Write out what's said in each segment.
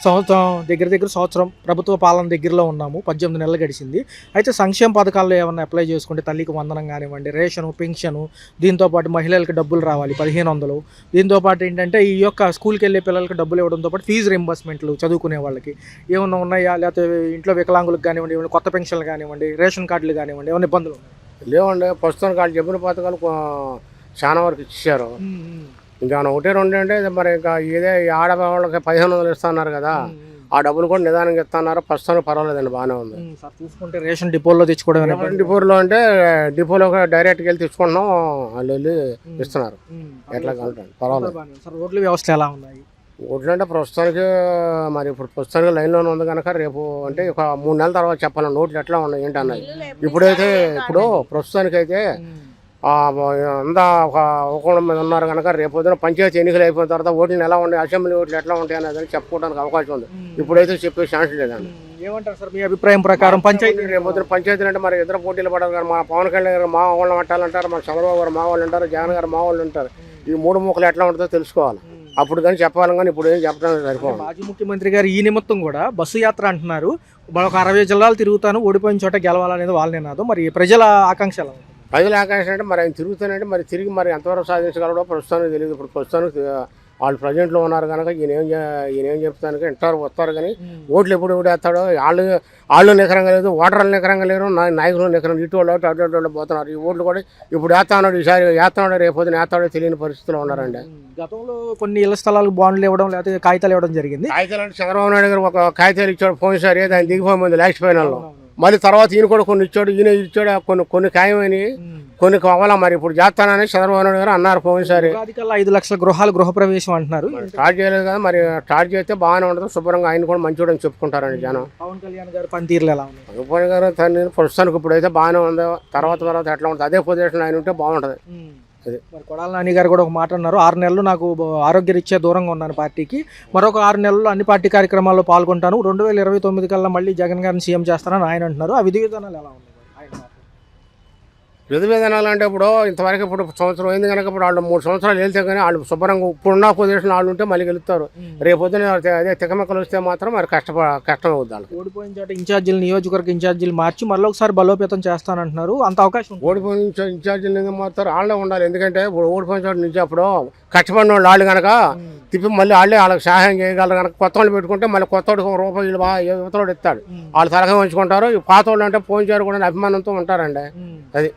సంవత్సరం దగ్గర సంవత్సరం ప్రభుత్వ పాలన దగ్గరలో ఉన్నాము. 18 నెలలు గడిచింది. అయితే సంక్షేమ పథకాల్లో ఏమన్నా అప్లై చేసుకుంటే తల్లికి వందనం కానివ్వండి, రేషను, పెన్షను, దీంతోపాటు మహిళలకు డబ్బులు రావాలి 1500. దీంతోపాటు ఏంటంటే ఈ యొక్క స్కూల్కి వెళ్ళే పిల్లలకి డబ్బులు ఇవ్వడంతో పాటు ఫీజు రింబర్స్మెంట్లు చదువుకునే వాళ్ళకి ఏమన్నా ఉన్నాయా? లేకపోతే ఇంట్లో వికలాంగులకు కానివ్వండి, ఏమైనా కొత్త పెన్షన్లు కానివ్వండి, రేషన్ కార్డులు కానివ్వండి, ఏమైనా ఇబ్బందులు ఉన్నాయి? లేవండి. ప్రస్తుతానికి వాళ్ళు చెప్పిన పథకాలు చాలా వరకు ఇచ్చారు. ఇంకా ఒకటే రెండు అంటే మరి ఇంకా ఇదే ఆడవాళ్ళకి 1500 ఇస్తున్నారు కదా, ఆ డబ్బులు కూడా నిదానంగా ఇస్తున్నారు. ప్రస్తుతానికి పర్వాలేదండి, బాగానే ఉంది. సార్ చూసుకుంటే రేషన్ డిపోలో తెచ్చుకోవడం, డిపోలో అంటే డిపోలో డైరెక్ట్గా వెళ్ళి తెచ్చుకుంటున్నాం, వాళ్ళు వెళ్ళి ఇస్తున్నారు. ఎట్లా కావాలంటే పర్వాలేదు. సార్ రోడ్ల వ్యవస్థ ఎలా ఉన్నాయి? ఓట్లు అంటే ప్రస్తుతానికి మరి ఇప్పుడు ప్రస్తుతానికి లైన్లోనే ఉంది కనుక రేపు అంటే ఒక 3 నెలల తర్వాత చెప్పాలి నోట్లు ఎట్లా ఉన్నాయి ఏంటి అన్నాయి. ఇప్పుడైతే ప్రస్తుతానికైతే అంతా ఒక మీద ఉన్నారు కనుక రేపు పొద్దున పంచాయతీ ఎన్నికలు అయిపోయిన తర్వాత ఓట్లు ఎలా ఉన్నాయి, అసెంబ్లీ ఓట్లు ఎట్లా ఉంటాయి అనేది చెప్పుకోవడానికి అవకాశం ఉంది. ఇప్పుడైతే చెప్పే ఛాన్స్ లేదండి. ఏమంటారు సార్ మీ అభిప్రాయం ప్రకారం? పంచాయతీ రేపు పొద్దున పంచాయతీలు అంటే మరి ఇద్దరు పోటీలు పడారు కదా, మా పవన్ కళ్యాణ్ గారు మా వాళ్ళని పట్టాలంటారు, మా చంద్రబాబు గారు మా వాళ్ళు అంటారు, జగన్ గారు మా వాళ్ళు ఉంటారు. ఈ 3 ముక్కలు ఎట్లా ఉంటుందో తెలుసుకోవాలి. అప్పుడు కానీ చెప్పాలి, కానీ ఇప్పుడు ఏం చెప్పడానికి సరిపోదు. మాజీ ముఖ్యమంత్రి గారు ఈ నిమిత్తం కూడా బస్సు యాత్ర అంటున్నారు. ఒక 60 జిల్లాలు తిరుగుతాను, ఓడిపోయిన చోట గెలవాలనేది వాళ్ళ నినాదం. మరి ప్రజల ఆకాంక్ష ఎలా ఉంటుంది? ప్రజల ఆకాంక్ష అంటే మరి ఆయన తిరుగుతానంటే మరి తిరిగి మరి ఎంతవరకు సాధించగలడో ప్రస్తుతానికి తెలియదు. ఇప్పుడు ప్రస్తుతానికి వాళ్ళు ప్రజెంట్లో ఉన్నారు కనుక ఈయన ఏం చెప్తాను ఇంటారు వస్తారు, కానీ ఓట్లు ఎప్పుడు వేస్తాడో వాళ్ళు నికరంగా లేదు, ఓటర్లు నికరంగా లేరు, నాయకులు నికరంగా ఇటు వాళ్ళు అటు వాళ్ళు పోతున్నారు. ఈ ఓట్లు కూడా ఇప్పుడు వేస్తాడు, ఈసారి వేస్తాడో రేపు పొద్దున వేస్తాడో తెలియని పరిస్థితిలో ఉన్నారండి. గతంలో కొన్ని ఇళ్ల స్థలాలకు బాండ్లు ఇవ్వడం లేకపోతే కాగితాలు ఇవ్వడం జరిగింది. కాగితాలు అంటే చంద్రబాబు నాయుడు గారు ఒక కాగితాలు ఇచ్చాడు పోయినసారి, ఆయన దిగిపోయి ముందు లాస్ట్ ఫైనల్లో. మళ్ళీ తర్వాత ఈయన కూడా కొన్ని ఇచ్చాడు, ఈయన ఇచ్చాడు, కొన్ని ఖాయమని కొన్ని కావాలా. మరి ఇప్పుడు చేస్తానని చంద్రబాబు నాయుడు గారు అన్నారు పోయినసారి. 5 లక్షల గృహాలు గృహప్రవేశం అంటున్నారు. స్టార్ట్ చేయలేదు కదా, మరి స్టార్ట్ చేస్తే బాగానే ఉంటుంది, శుభ్రంగా ఆయన కూడా మంచిగా చెప్పుకుంటారండి జనం. పవన్ కళ్యాణ్ గారు పనితీరులు ఎలా ఉన్నాయి? పవన్ గారు తన ప్రస్తుతానికి ఇప్పుడైతే బాగానే ఉంది, తర్వాత ఎట్లా ఉంటుంది అదే పొజిషన్ ఆయన ఉంటే బాగుంటుంది. మరి కొడాల నాని గారు కూడా ఒక మాట అన్నారు, 6 నెలలు నాకు ఆరోగ్యరీత్యా దూరంగా ఉన్నాను పార్టీకి, మరొక 6 నెలలు అన్ని పార్టీ కార్యక్రమాల్లో పాల్గొంటాను, 2029 కల్లా మళ్ళీ జగన్ గారిని సీఎం చేస్తానని ఆయన అంటున్నారు. ఆ విధి విధానాలు ఎలా ఉన్నాయి? విధి విధానాలు అంటే ఇప్పుడు ఇంతవరకు ఇప్పుడు సంవత్సరం అయింది కనుక ఇప్పుడు వాళ్ళు 3 సంవత్సరాలు వెళ్తే కానీ వాళ్ళు శుభ్రంగా ఇప్పుడున్న పొజిషన్ వాళ్ళు ఉంటే మళ్ళీ గెలుస్తారు. రేపు పొద్దున అదే తికమక్కలు వస్తే మాత్రం మరి కష్టం అవుద్ది. వాళ్ళు ఓడిపోయిన చోట ఇన్ఛార్జీలు, నియోజకవర్గ ఇన్ఛార్జీలు మార్చి మళ్ళీ ఒకసారి బలోపేతం చేస్తానంటున్నారు. అంత అవకాశం ఓడిపోయిన ఇన్ఛార్జీలు ఎందుకు మారుతారు? వాళ్ళే ఉండాలి. ఎందుకంటే ఇప్పుడు ఓడిపోయిన చోట నుంచి అప్పుడు కష్టపడిన వాళ్ళు కనుక తిప్పి మళ్ళీ వాళ్ళకి సహాయం చేయగలరు కనుక కొత్త వాళ్ళు పెట్టుకుంటే మళ్ళీ కొత్త వాడికి ₹1 బాగా యువతలోడు ఇస్తాడు, వాళ్ళు తరగా ఉంచుకుంటారు. పాత వాళ్ళు అంటే పోయినసారి కూడా అభిమానంతో ఉంటారండి. అది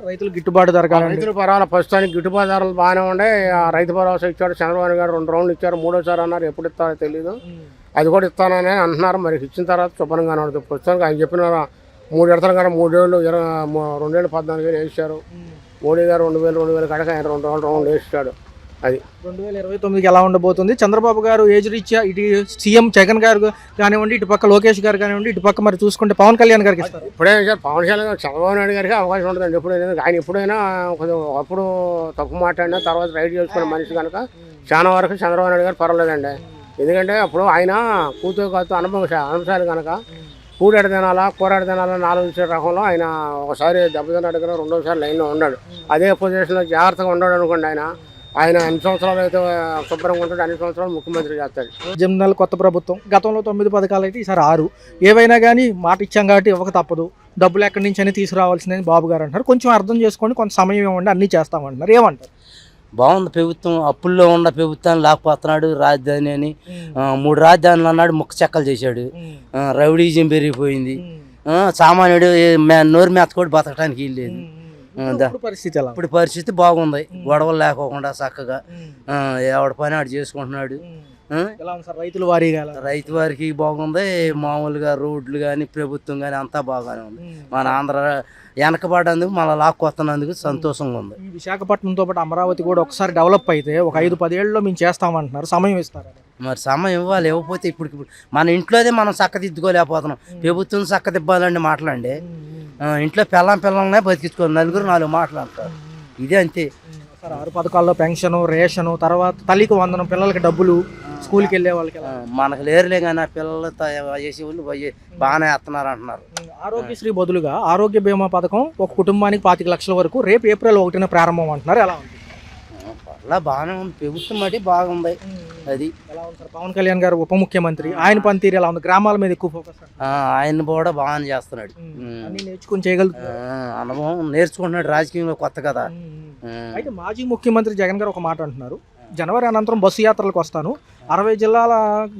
రైతులు గిట్టుబాటు ధర, రైతులు పర్వాలేదు, ప్రస్తుతానికి గిట్టుబాటు ధరలు బాగానే ఉండే. రైతు భరోసా ఇచ్చాడు చంద్రబాబు గారు, 2 రౌండ్లు ఇచ్చారు, 3వసారి అన్నారు, ఎప్పుడు ఇస్తారో తెలియదు. అది కూడా ఇస్తానని అంటున్నారు, మరి ఇచ్చిన తర్వాత శుభ్రంగానే ఉంటుంది. ప్రస్తుతానికి ఆయన చెప్పిన 3 విడతలు కానీ 3 ఏళ్ళు 2014 వేసారు. మోడీ గారు 2000 కడక ఆయన 2 రౌండ్లు వేసాడు. అది 2029కి ఎలా ఉండబోతుంది? చంద్రబాబు గారు ఏజ్ రీత్యా ఇటు సీఎం జగన్ గారు కానివ్వండి, ఇటు పక్క లోకేష్ గారు కానివ్వండి, ఇటు పక్క మరి చూసుకుంటే పవన్ కళ్యాణ్ గారికి ఇస్తారు. ఇప్పుడైనా సార్ పవన్ కళ్యాణ్ గారు చంద్రబాబు నాయుడు గారికి అవకాశం ఉంటుందండి. ఆయన ఎప్పుడైనా అప్పుడు తప్పు మాట్లాడినా తర్వాత రైట్ చేసుకునే మనిషి కనుక చాలా వరకు చంద్రబాబు నాయుడు గారు పర్వాలేదండి. ఎందుకంటే అప్పుడు ఆయన కూతురు అనుభవశాలి కనుక కూడాడు తినాలా కూరాడు తినాలా 4 రకంలో ఆయన ఒకసారి దెబ్బతిన్నాడు కదా, 2వసారి లైన్లో ఉన్నాడు. అదే పొజిషన్లో జాగ్రత్తగా ఉన్నాడు అనుకోండి, ఆయన అన్ని సంవత్సరాలు అయితే శుభ్రంగా ఉంటాడు, అన్ని సంవత్సరాలు ముఖ్యమంత్రి చేస్తాడు. 8 నెలల కొత్త ప్రభుత్వం, గతంలో 9 పథకాలు అయితే ఈసారి 6. ఏవైనా కానీ మాట ఇచ్చాం కాబట్టి ఇవ్వక తప్పదు, డబ్బులు ఎక్కడి నుంచి అని తీసుకురావాల్సిందని బాబు గారు అంటారు. కొంచెం అర్థం చేసుకోండి, కొంత సమయం ఇవ్వండి, అన్నీ చేస్తామంటున్నారు. ఏమంటారు? బాగుంది ప్రభుత్వం. అప్పుల్లో ఉన్న ప్రభుత్వాన్ని లాక్పోతున్నాడు. రాజధాని అని 3 రాజధానులు అన్నాడు, ముక్క చెక్కలు చేశాడు. రౌడీజం పెరిగిపోయింది. సామాన్యుడు నోరు మేత కూడా బతకడానికి వీల్లేదు. ఇప్పుడు పరిస్థితి బాగుంది, గొడవలు లేకోకుండా చక్కగా ఎవడ పని ఆడు చేసుకుంటున్నాడు. రైతు వారికి బాగుంది. మామూలుగా రోడ్లు కానీ ప్రభుత్వం కానీ అంతా బాగానే ఉంది. మన ఆంధ్ర వెనకబడేందుకు మళ్ళీ లాక్కొస్తున్నందుకు సంతోషంగా ఉంది. విశాఖపట్నంతో పాటు అమరావతి కూడా ఒకసారి డెవలప్ అయితే ఒక 5-10 ఏళ్ళలో మేము చేస్తామంటున్నారు. సమయం ఇస్తారు? మరి సమయం ఇవ్వాలి. ఇవ్వకపోతే ఇప్పుడు మన ఇంట్లోదే మనం చక్కదిద్దుకోలేకపోతున్నాం. ప్రభుత్వం చక్కదివ్వాలండి మాట్లాడండి. ఇంట్లో పిల్లల్నే బతికించుకోవాలి, 4 మాట్లాడతారు. ఇదే అంతే. 6 పథకాల్లో పెన్షన్, రేషను, తర్వాత తల్లికి వందనం, పిల్లలకి డబ్బులు, స్కూల్కి వెళ్ళే వాళ్ళకి మనకు లేరులే కానీ ఆ పిల్లలు చేసే వాళ్ళు బాగానే వేస్తున్నారు అంటున్నారు. ఆరోగ్యశ్రీ బదులుగా ఆరోగ్య బీమా పథకం ఒక కుటుంబానికి 25 లక్షల వరకు రేపు ఏప్రిల్ 1న ప్రారంభం అంటున్నారు. ఎలా ఉంది? పర్లా బాగానే ఉంది, ప్రభుత్వం మట్టి బాగుంది. అది ఎలా ఉంది సార్ పవన్ కళ్యాణ్ గారు ఉప ముఖ్యమంత్రి, ఆయన పనితీరు ఎలా ఉంది? గ్రామాల మీద ఎక్కువ ఫోకస్ ఆయన కూడా బాగానే చేస్తున్నాడు. అన్ని నేర్చుకుని చేయగలుగుతారు. అనుభవం నేర్చుకుంటున్నాడు, రాజకీయంలో కొత్త కదా. అయితే మాజీ ముఖ్యమంత్రి జగన్ గారు ఒక మాట అంటున్నారు, జనవరి అనంతరం బస్సు యాత్రలకు వస్తాను, 60 జిల్లాల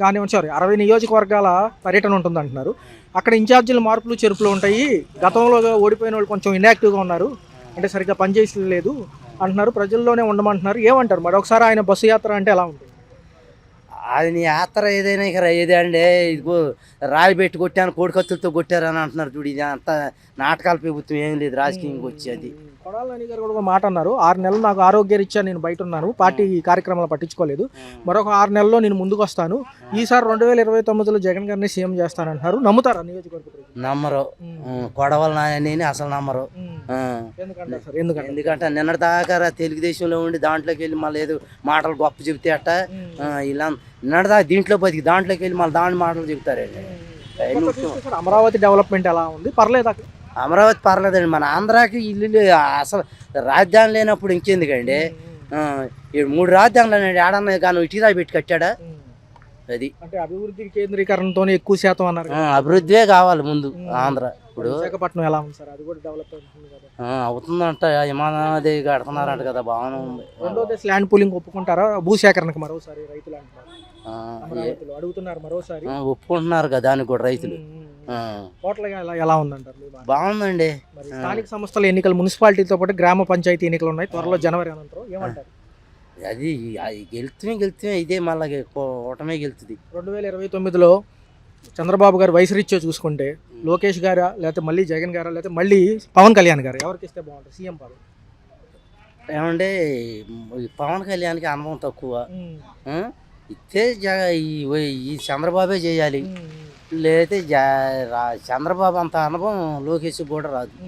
కానివ్వండి 60 నియోజకవర్గాల పర్యటన ఉంటుంది అంటున్నారు. అక్కడ ఇన్ఛార్జీల మార్పులు చెరుపులు ఉంటాయి, గతంలో ఓడిపోయిన వాళ్ళు కొంచెం ఇన్యాక్టివ్గా ఉన్నారు, అంటే సరిగ్గా పనిచేయలేదు అంటున్నారు, ప్రజల్లోనే ఉండమంటున్నారు. ఏమంటారు మరి ఒకసారి ఆయన బస్సు యాత్ర అంటే ఎలా ఉంటుంది? ఆయన యాత్ర ఏదైనా ఇక ఏదే అండి, ఇదిగో రాయి పెట్టి కొట్టాను, కోడికత్తులతో కొట్టారని అంటున్నారు చూడు. ఇది అంత నాటకాల ప్రభుత్వం ఏం లేదు రాజకీయంకి వచ్చి. అది కొడాలి నాని గారు కూడా ఒక మాట అన్నారు, 6 నెలలు నాకు ఆరోగ్యరీత్యా నేను బయట ఉన్నాను, పార్టీ కార్యక్రమాలు పట్టించుకోలేదు, మరొక 6 నెలల్లో నేను ముందుకు వస్తాను, ఈసారి 2029లో జగన్ గారిని సీఎం చేస్తానంటున్నారు. నమ్ముతారా నియోజకవర్గ ప్రజలు? నమ్మరు, కొడవల నాయని అసలు నమ్మరు. ఎందుకంటే సార్ ఎందుకంటే నిన్నటి దాకా తెలుగుదేశంలో ఉండి దాంట్లోకి వెళ్ళి మళ్ళీ ఏదో మాటలు గొప్ప చెబితే అట్ట ఇలా నిన్నటి దాకా దీంట్లో బతికి దాంట్లోకి వెళ్ళి మళ్ళీ దాని మాటలు చెబుతారండి. అమరావతి డెవలప్మెంట్ ఎలా ఉంది? పర్లేదు అక్కడ అమరావతి పర్లేదండి, మన ఆంధ్రాకి ఇల్లు అసలు రాజధాని లేనప్పుడు ఇంకెందుకండి. 3 రాజధానులు ఏడన్నా కానీ ఇటీరా పెట్టి కట్టాడా? అది అంటే అభివృద్ధి కేంద్రీకరణతో ఎక్కువ శాతం అన్నారు. అభివృద్ధే కావాలి ముందు ఆంధ్ర. ఇప్పుడు విశాఖపట్నం ఎలా ఉంది సార్? అది కూడా డెవలప్ అవుతుంది కదా, అవుతుందంట, విమానాది కడుతున్నారంట కదా, బాగానే ఉంది. రెండోది ల్యాండ్ పూలింగ్ ఒప్పుకుంటారా? భూసేకరణకు మరోసారి రైతులు అంటున్నారు, అడుగుతున్నారు మరోసారి, ఒప్పుకుంటున్నారు కదా దానికి కూడా రైతులు. టోటల్ గా ఎలా ఉందంటారు? బాగుందండి. మరి స్థానిక సంస్థల ఎన్నికలు, మున్సిపాలిటీతో పాటు గ్రామ పంచాయతీ ఎన్నికలు ఉన్నాయి త్వరలో జనవరి అనంతరం, ఏమంటారు? అది గెలుతుమే ఇదే మళ్ళీ ఓటమే గెలుతుంది. 2029లో చంద్రబాబు గారు వయసు రీత్యా చూసుకుంటే లోకేష్ గారా, లేకపోతే మళ్ళీ జగన్ గారా, లేకపోతే మళ్ళీ పవన్ కళ్యాణ్ గారు, ఎవరికి ఇస్తే బాగుంటుంది సీఎం పదవి? ఏమంటే పవన్ కళ్యాణ్కి అనుభవం తక్కువ, ఇస్తే ఈ చంద్రబాబే చేయాలి, లేకపోతే చంద్రబాబు అంత అనుభవం లోకేష్ కూడా రాదు.